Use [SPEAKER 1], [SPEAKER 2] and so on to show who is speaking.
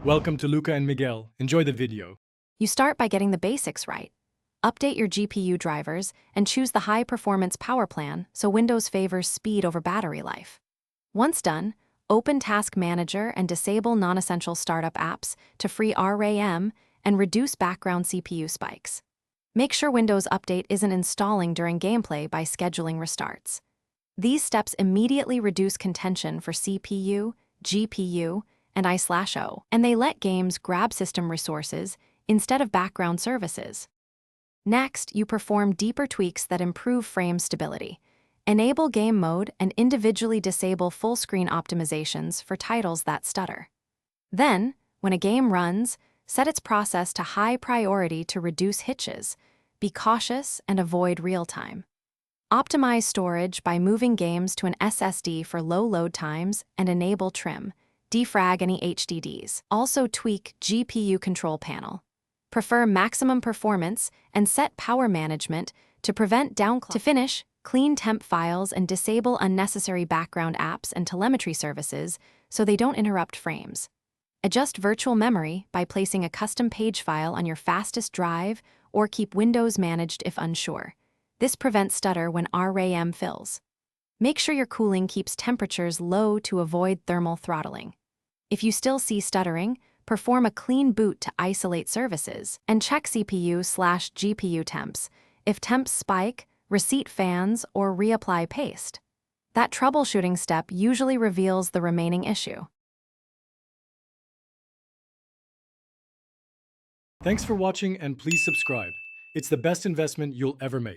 [SPEAKER 1] Welcome to Luca and Miguel. Enjoy the video.
[SPEAKER 2] You start by getting the basics right. Update your GPU drivers and choose the high-performance power plan so Windows favors speed over battery life. Once done, open Task Manager and disable non-essential startup apps to free RAM and reduce background CPU spikes. Make sure Windows Update isn't installing during gameplay by scheduling restarts. These steps immediately reduce contention for CPU, GPU, and I/O, and they let games grab system resources instead of background services. Next, you perform deeper tweaks that improve frame stability. Enable game mode and individually disable full-screen optimizations for titles that stutter. Then, when a game runs, set its process to high priority to reduce hitches. Be cautious and avoid real-time. Optimize storage by moving games to an SSD for low load times and enable trim. Defrag any HDDs. Also tweak GPU control panel. Prefer maximum performance and set power management to prevent downclock. To finish, clean temp files and disable unnecessary background apps and telemetry services so they don't interrupt frames. Adjust virtual memory by placing a custom page file on your fastest drive or keep Windows managed if unsure. This prevents stutter when RAM fills. Make sure your cooling keeps temperatures low to avoid thermal throttling. If you still see stuttering, perform a clean boot to isolate services and check CPU/GPU temps. If temps spike, reseat fans, or reapply paste. That troubleshooting step usually reveals the remaining issue.
[SPEAKER 1] Thanks for watching and please subscribe. It's the best investment you'll ever make.